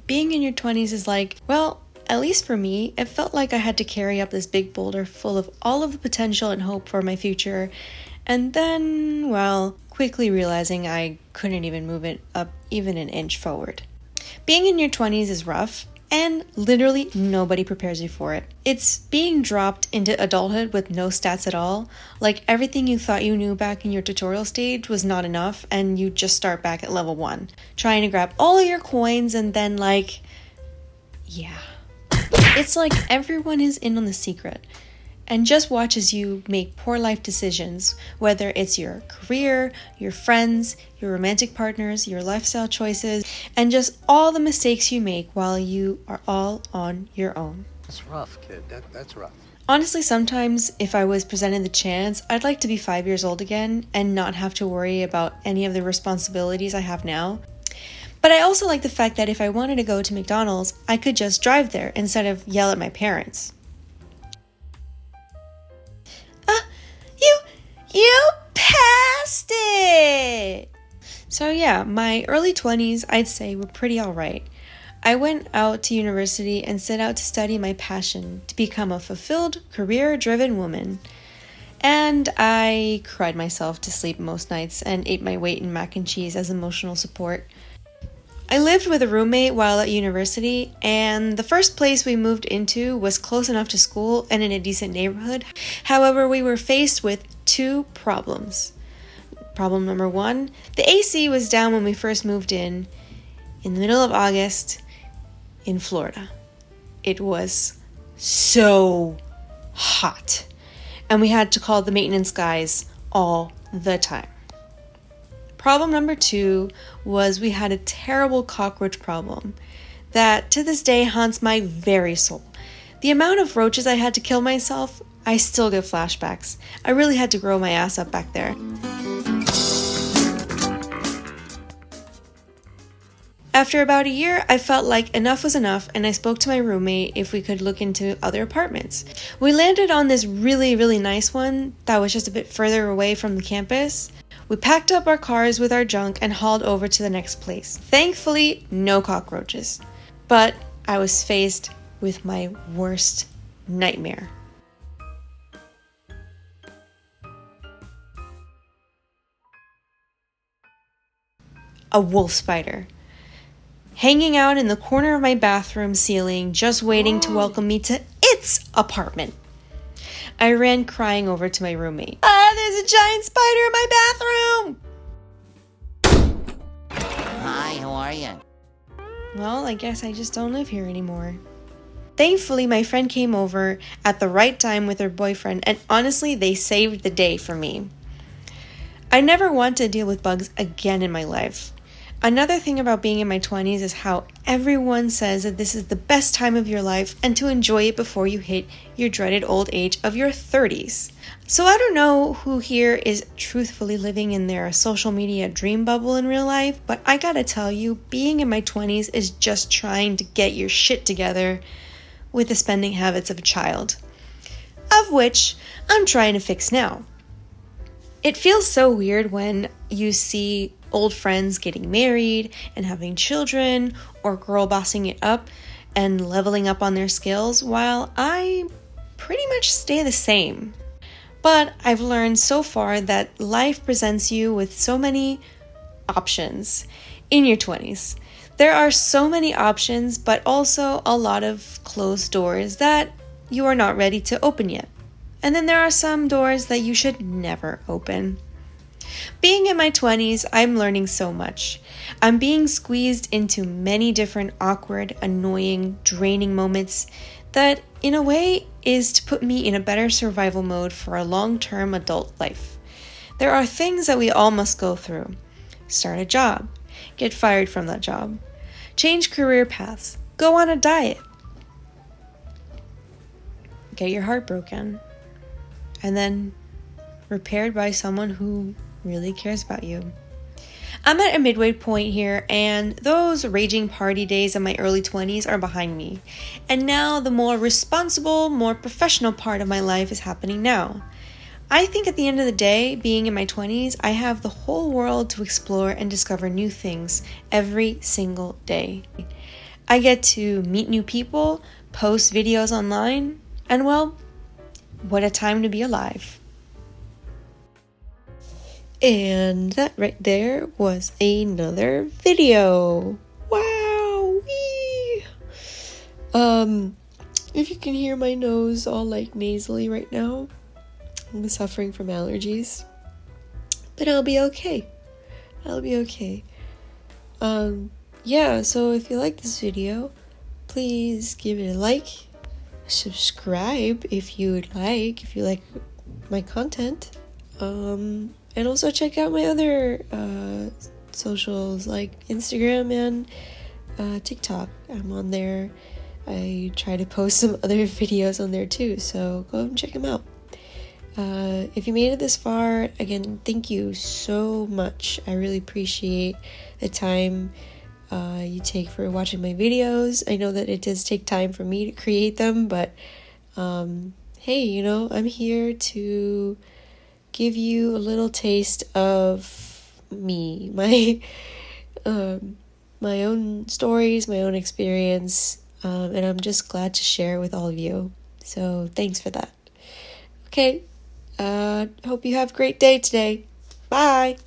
being in your 20s is like, well, at least for me, it felt like I had to carry up this big boulder full of all of the potential and hope for my future, and then, well, quickly realizing I couldn't even move it up even an inch forward. Being in your 20s is rough, and literally nobody prepares you for it. It's being dropped into adulthood with no stats at all, like everything you thought you knew back in your tutorial stage was not enough, and you just start back at level 1, trying to grab all of your coins, and then yeah. It's like everyone is in on the secret and just watches you make poor life decisions, whether it's your career, your friends, your romantic partners, your lifestyle choices, and just all the mistakes you make while you are all on your own. That's rough, kid. That's rough. Honestly, sometimes if I was presented the chance, I'd like to be 5 years old again and not have to worry about any of the responsibilities I have now. But I also like the fact that if I wanted to go to McDonald's, I could just drive there instead of yell at my parents. You passed it! So yeah, my early 20s, I'd say, were pretty alright. I went out to university and set out to study my passion, to become a fulfilled, career-driven woman. And I cried myself to sleep most nights and ate my weight in mac and cheese as emotional support. I lived with a roommate while at university, and the first place we moved into was close enough to school and in a decent neighborhood. However, we were faced with 2 problems. Problem number 1, the AC was down when we first moved in the middle of August in Florida. It was so hot, and we had to call the maintenance guys all the time. Problem number 2 was we had a terrible cockroach problem that to this day haunts my very soul. The amount of roaches I had to kill myself, I still get flashbacks. I really had to grow my ass up back there. After about a year, I felt like enough was enough, and I spoke to my roommate if we could look into other apartments. We landed on this really, really nice one that was just a bit further away from the campus. We packed up our cars with our junk and hauled over to the next place. Thankfully, no cockroaches. But I was faced with my worst nightmare. A wolf spider, hanging out in the corner of my bathroom ceiling, just waiting to welcome me to its apartment. I ran crying over to my roommate. There's a giant spider in my bathroom! Hi, how are you? Well, I guess I just don't live here anymore. Thankfully, my friend came over at the right time with her boyfriend, and honestly, they saved the day for me. I never want to deal with bugs again in my life. Another thing about being in my 20s is how everyone says that this is the best time of your life and to enjoy it before you hit your dreaded old age of your 30s. So I don't know who here is truthfully living in their social media dream bubble in real life, but I gotta tell you, being in my 20s is just trying to get your shit together with the spending habits of a child, of which I'm trying to fix now. It feels so weird when you see old friends getting married and having children, or girl bossing it up and leveling up on their skills, while I pretty much stay the same. But I've learned so far that life presents you with so many options in your 20s. There are so many options, but also a lot of closed doors that you are not ready to open yet. And then there are some doors that you should never open. Being in my 20s, I'm learning so much. I'm being squeezed into many different awkward, annoying, draining moments that, in a way, is to put me in a better survival mode for a long-term adult life. There are things that we all must go through. Start a job, get fired from that job, change career paths, go on a diet, get your heart broken, and then repaired by someone who really cares about you. I'm at a midway point here, and those raging party days of my early 20s are behind me. And now the more responsible, more professional part of my life is happening now. I think at the end of the day, being in my 20s, I have the whole world to explore and discover new things every single day. I get to meet new people, post videos online, and well, what a time to be alive. And that right there was another video. Wow! Wee! If you can hear my nose all like nasally right now, I'm suffering from allergies. But I'll be okay. Yeah, so if you like this video, please give it a like, subscribe if you like my content, and also check out my other socials like Instagram and TikTok. I'm on there. I try to post some other videos on there too, so go and check them out. If you made it this far, again, thank you so much. I really appreciate the time you take for watching my videos. I know that it does take time for me to create them, but hey, I'm here to give you a little taste of me, my my own stories, my own experience, and I'm just glad to share with all of you. So thanks for that. Okay, hope you have a great day today. Bye!